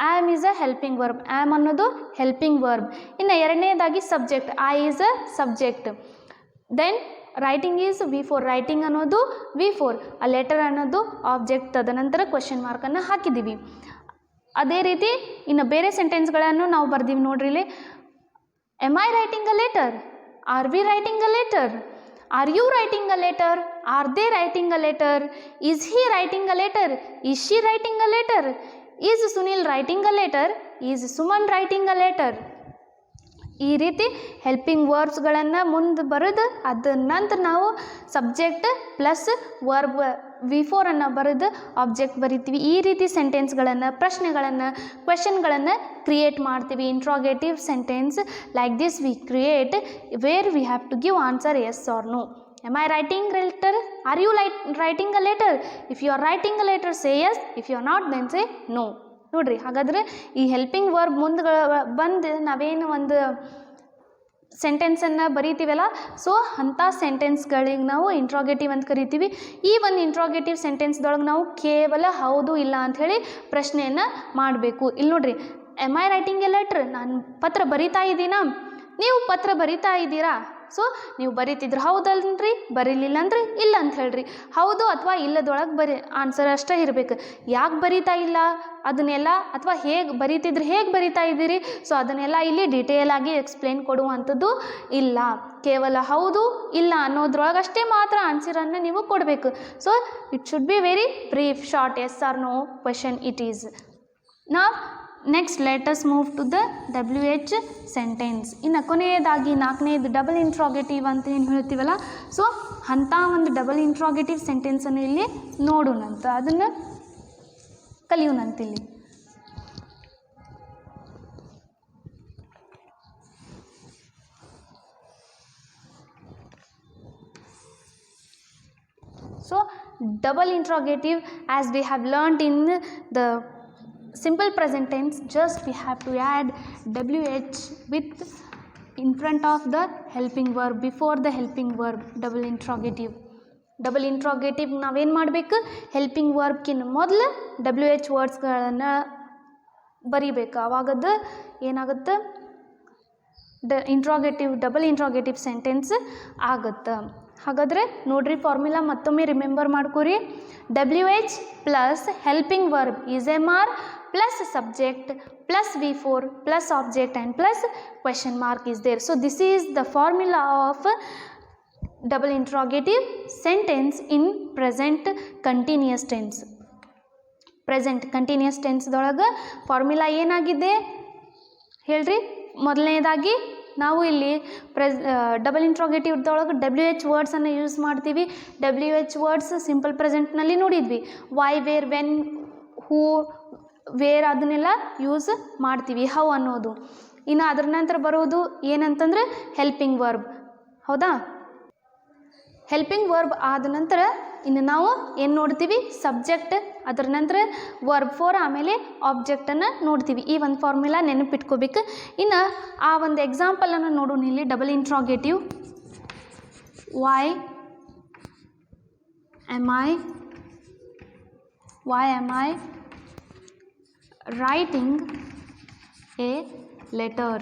am is a helping verb. Am ಅನ್ನೋದು ಹೆಲ್ಪಿಂಗ್ ವರ್ಬ್. ಇನ್ನು ಎರಡನೇದಾಗಿ subject I is a subject. Then writing is V4. Writing ಅನ್ನೋದು V4. ಆ ಲೆಟರ್ ಅನ್ನೋದು ಆಬ್ಜೆಕ್ಟ್. ತದನಂತರ ಕ್ವೆಶ್ಚನ್ ಮಾರ್ಕನ್ನು ಹಾಕಿದ್ದೀವಿ. ಅದೇ ರೀತಿ ಇನ್ನು ಬೇರೆ ಸೆಂಟೆನ್ಸ್ಗಳನ್ನು ನಾವು ಬರ್ದೀವಿ ನೋಡ್ರಿ ಇಲ್ಲಿ. Am I writing a letter? Are we writing a letter? Are you writing a letter? Are they writing a letter? Is he writing a letter? Is she writing a letter? Is Sunil writing a letter? Is Suman writing a letter? ಈ ರೀತಿ helping ವರ್ಬ್ಸ್ಗಳನ್ನು ಮುಂದೆ ಬರೆದು ಅದ ನಂತರ ನಾವು subject plus verb V4 ಅನ್ನು ಬರೆದು object ಬರಿತೀವಿ. ಈ ರೀತಿ ಸೆಂಟೆನ್ಸ್ಗಳನ್ನು, ಪ್ರಶ್ನೆಗಳನ್ನು, ಕ್ವೆಶನ್ಗಳನ್ನು ಕ್ರಿಯೇಟ್ ಮಾಡ್ತೀವಿ. Interrogative sentence like this we create where we have to give answer yes or no. Am I writing a letter? Are you writing a letter? If you are writing a letter, say yes. If you are not, then say no. ನೋಡ್ರಿ, ಹಾಗಾದರೆ ಈ helping verb ಮುಂದೆ ಬಂದು ನಾವೇನು ಒಂದು ಸೆಂಟೆನ್ಸನ್ನು ಬರೀತೀವಲ್ಲ, so ಅಂಥ ಸೆಂಟೆನ್ಸ್ಗಳಿಗೆ ನಾವು interrogative ಅಂತ ಕರಿತೀವಿ. ಈ ಒಂದು ಇಂಟ್ರಾಗೇಟಿವ್ ಸೆಂಟೆನ್ಸ್ದೊಳಗೆ ನಾವು ಕೇವಲ ಹೌದು ಇಲ್ಲ ಅಂಥೇಳಿ ಪ್ರಶ್ನೆಯನ್ನು ಮಾಡಬೇಕು. ಇಲ್ಲಿ ನೋಡ್ರಿ, M I writing A letter, ನಾನು ಪತ್ರ ಬರಿತಾ ಇದ್ದೀನಾ, ನೀವು ಪತ್ರ ಬರಿತಾ ಇದ್ದೀರಾ. ಸೊ ನೀವು ಬರೀತಿದ್ರೆ ಹೌದಲ್ರಿ, ಬರೀಲಿಲ್ಲ ಅಂದ್ರೆ ಇಲ್ಲ ಅಂತ ಹೇಳ್ರಿ. ಹೌದು ಅಥವಾ ಇಲ್ಲದೊಳಗೆ ಆನ್ಸರ್ ಅಷ್ಟೇ ಇರಬೇಕು. ಯಾಕೆ ಬರಿತಾ ಇಲ್ಲ ಅದನ್ನೆಲ್ಲ, ಅಥವಾ ಹೇಗೆ ಬರೀತಿದ್ರೆ ಹೇಗೆ ಬರಿತಾ ಇದ್ದೀರಿ, ಸೊ ಅದನ್ನೆಲ್ಲ ಇಲ್ಲಿ ಡೀಟೇಲ್ ಆಗಿ ಎಕ್ಸ್ಪ್ಲೇನ್ ಕೊಡುವಂಥದ್ದು ಇಲ್ಲ. ಕೇವಲ ಹೌದು ಇಲ್ಲ ಅನ್ನೋದ್ರೊಳಗಷ್ಟೇ ಮಾತ್ರ ಆನ್ಸರನ್ನು ನೀವು ಕೊಡಬೇಕು. So it should be very brief, short, yes or no question it is. ನಾವು next let us move to the WH sentence. ಇನ್ನು ಕೊನೆಯದಾಗಿ 4ನೇದು ಡಬಲ್ ಇಂಟ್ರಾಗೇಟಿವ್ ಅಂತ ಏನು ಹೇಳ್ತೀವಲ್ಲ, ಸೊ ಅಂಥ ಒಂದು ಡಬಲ್ ಇಂಟ್ರಾಗೇಟಿವ್ ಸೆಂಟೆನ್ಸನ್ನು ಇಲ್ಲಿ ನೋಡೋಣಂತ, ಅದನ್ನು ಕಲಿಯೋಣಂತಿಲ್ಲಿ. So double interrogative, as we have learnt in the simple present tense, just we have to add WH with in front of the helping verb, before the helping verb. Double interrogative ನಾವೇನು ಮಾಡಬೇಕು, helping ವರ್ಬ್ಕಿನ್ನ ಮೊದಲು WH ವರ್ಡ್ಸ್ಗಳನ್ನು ಬರಿಬೇಕು. ಆವಾಗದು ಏನಾಗುತ್ತೆ, double interrogative sentence ಆಗುತ್ತೆ. ಹಾಗಾದರೆ ನೋಡ್ರಿ, formula ಮತ್ತೊಮ್ಮೆ remember ಮಾಡ್ಕೊರಿ. WH plus helping verb is MR plus subject plus V4 plus object and plus question mark is there. So this is the formula of double interrogative sentence in present continuous tense. Present continuous tense ದೊಳಗೆ formula ಏನಾಗಿದೆ ಹೇಳ್ರಿ. ಮೊದಲನೇದಾಗಿ ನಾವು ಇಲ್ಲಿ double ಇಂಟ್ರಾಗೇಟಿವ್ದೊಳಗೆ WH ವರ್ಡ್ಸನ್ನು use ಮಾಡ್ತೀವಿ. WH words simple ಪ್ರೆಸೆಂಟ್ನಲ್ಲಿ ನೋಡಿದ್ವಿ. Why, where, when, who, where ಅದನ್ನೆಲ್ಲ ಯೂಸ್ ಮಾಡ್ತೀವಿ, ಹೌ ಅನ್ನೋದು. ಇನ್ನು ಅದರ ನಂತರ ಬರೋದು ಏನಂತಂದ್ರೆ ಹೆಲ್ಪಿಂಗ್ ವರ್ಬ್, ಹೌದಾ. ಹೆಲ್ಪಿಂಗ್ ವರ್ಬ್ ಆದ ನಂತರ ಇನ್ನು ನಾವು ಏನು ನೋಡ್ತೀವಿ, ಸಬ್ಜೆಕ್ಟ್, ಅದರ ನಂತರ ವರ್ಬ್ ಫೋರ್, ಆಮೇಲೆ ಆಬ್ಜೆಕ್ಟನ್ನು ನೋಡ್ತೀವಿ. ಈ ಒಂದು ಫಾರ್ಮುಲಾ ನೆನಪಿಟ್ಕೋಬೇಕು. ಇನ್ನು ಆ ಒಂದು ಎಕ್ಸಾಂಪಲನ್ನು ನೋಡೋಣ ಇಲ್ಲಿ. Double interrogative, Y am I writing a letter?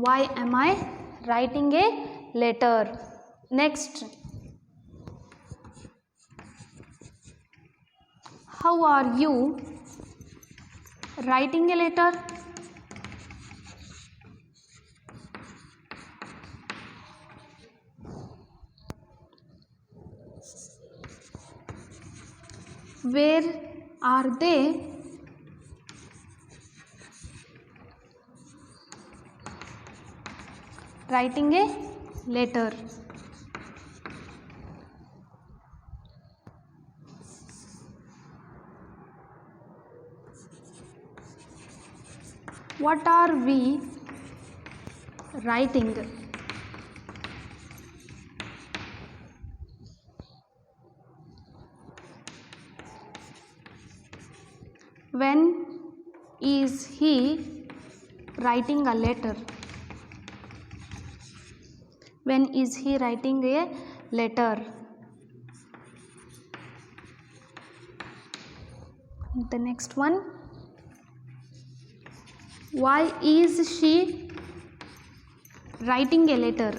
Why am I writing a letter? Next, how are you writing a letter? Where are they writing a letter? What are we writing? When is he writing a letter? When is he writing a letter? The next one, why is she writing a letter?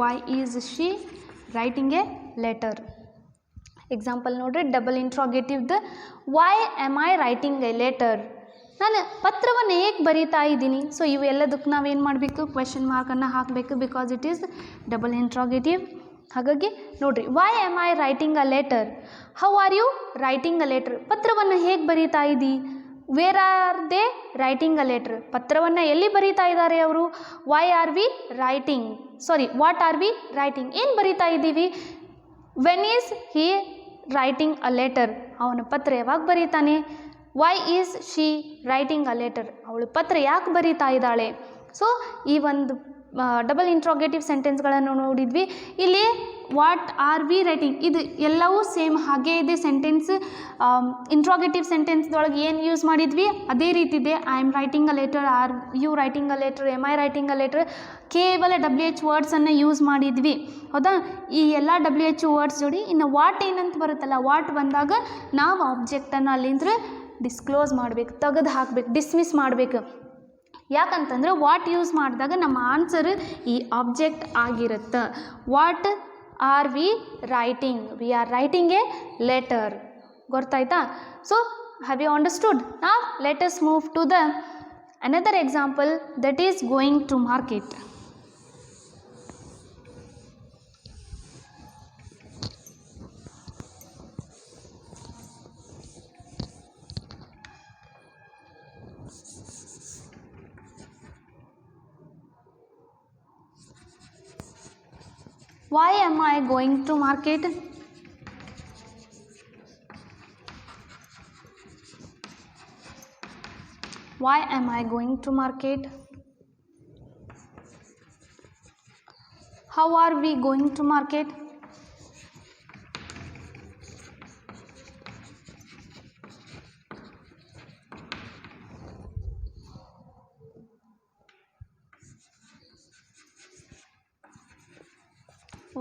Why is she writing a letter? Example ನೋಡ್ರಿ, double ಇಂಟ್ರಾಗೇಟಿವ್ದು why am I writing a letter, ನಾನು ಪತ್ರವನ್ನು ಹೇಗೆ ಬರೀತಾ ಇದ್ದೀನಿ. So ಇವೆಲ್ಲದಕ್ಕೆ ನಾವೇನು ಮಾಡಬೇಕು, question ಮಾರ್ಕನ್ನು ಹಾಕಬೇಕು, because it is double interrogative. ಹಾಗಾಗಿ ನೋಡ್ರಿ, why am I writing a letter, how are you writing a letter, ಪತ್ರವನ್ನು ಹೇಗೆ ಬರೀತಾ ಇದ್ದಿ. Where are they writing a letter, ಪತ್ರವನ್ನು ಎಲ್ಲಿ ಬರೀತಾ ಇದ್ದಾರೆ ಅವರು. Why are we writing, what are we writing, ಏನು ಬರೀತಾ ಇದ್ದೀವಿ. When is he writing a letter, ಅವನ ಪತ್ರ ಯಾವಾಗ ಬರೀತಾನೆ. Why is she writing a letter, ಅವಳು ಪತ್ರ ಯಾಕೆ ಬರೀತಾ ಇದ್ದಾಳೆ. ಸೊ ಈ ಒಂದು ಡಬಲ್ ಇಂಟ್ರೋಗೇಟಿವ್ ಸೆಂಟೆನ್ಸ್ಗಳನ್ನು ನೋಡಿದ್ವಿ. ಇಲ್ಲಿ ವಾಟ್ ಆರ್ ವಿ ರೈಟಿಂಗ್ ಇದು ಎಲ್ಲವೂ ಸೇಮ್ ಹಾಗೇ ಇದೆ. ಸೆಂಟೆನ್ಸ್ ಇಂಟ್ರೋಗೇಟಿವ್ ಸೆಂಟೆನ್ಸ್ದೊಳಗೆ ಏನು ಯೂಸ್ ಮಾಡಿದ್ವಿ ಅದೇ ರೀತಿ ಇದೆ. I am writing a letter, are you writing a letter, am I writing a letter, ಕೇವಲ WH ವರ್ಡ್ಸನ್ನು ಯೂಸ್ ಮಾಡಿದ್ವಿ. ಹೌದಾ? ಈ ಎಲ್ಲ WH ವರ್ಡ್ಸ್ ಜೋಡಿ ಇನ್ನು ವಾಟ್ ಏನಂತ ಬರುತ್ತಲ್ಲ, ವಾಟ್ ಬಂದಾಗ ನಾವು ಆಬ್ಜೆಕ್ಟನ್ನು ಅಲ್ಲಿಂದ್ರೆ ಡಿಸ್ಕ್ಲೋಸ್ ಮಾಡಬೇಕು, ತೆಗೆದು ಹಾಕಬೇಕು, ಡಿಸ್ಮಿಸ್ ಮಾಡಬೇಕು. ಯಾಕಂತಂದ್ರೆ ವಾಟ್ ಯೂಸ್ ಮಾಡಿದಾಗ ನಮ್ಮ ಆನ್ಸರ್ ಈ ಆಬ್ಜೆಕ್ಟ್ ಆಗಿರುತ್ತೆ. What are we writing? We are writing a letter. ಗೊತ್ತಾಯ್ತಾ? So have you understood? Now let us move to the another example, that is going to market. Why am I going to market? Why am I going to market? How are we going to market?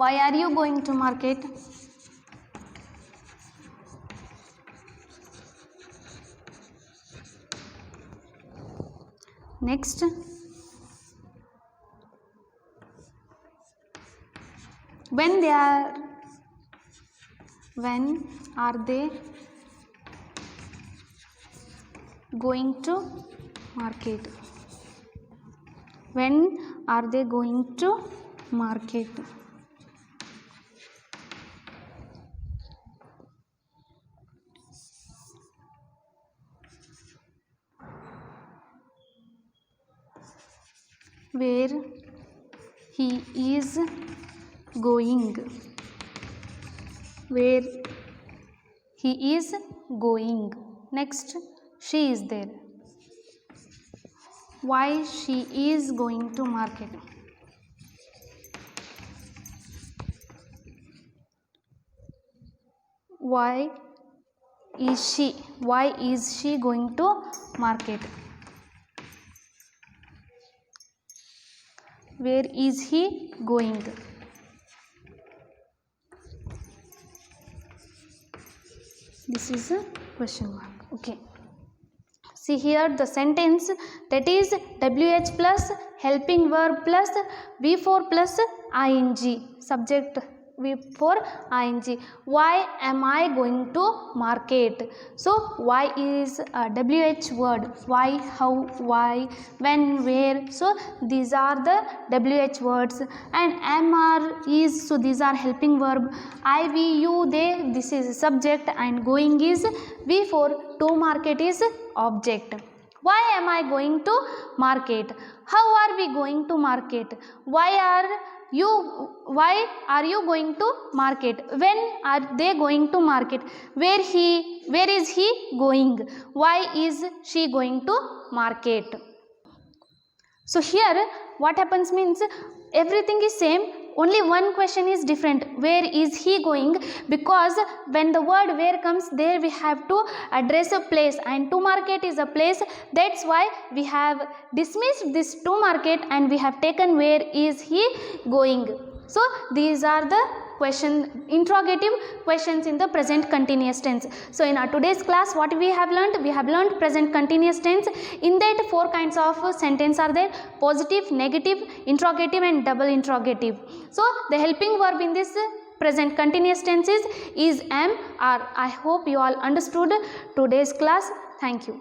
Why are you going to market? Next, when are they going to market? When are they going to market? Where he is going. Where he is going. Next, she is there. Why she is going to market? Why is she going to market? Where is he going? This is a question mark. Okay. See here the sentence, that is WH plus helping verb plus V4 plus ing, subject V4 ing. Why am I going to market? So why is a WH word. Why, how, why, when, where. So these are the WH words. And am, are, is, so these are helping verb. I, we, you, they, this is subject, and going is V4. To market is object. Why am I going to market? How are we going to market? Why are you going to market? When are they going to market? Where is he going? Why is she going to market? So here what happens means everything is same, only one question is different. Where is he going? Because when the word where comes, there we have to address a place, and to market is a place. That's why we have dismissed this to market and we have taken where is he going. So these are the interrogative questions in the present continuous tense. So in our today's class, what we have learned? We have learned present continuous tense. In that 4 kinds of sentence are there: positive, negative, interrogative and double interrogative. So the helping verb in this present continuous tense is am, are. I hope you all understood today's class. Thank you.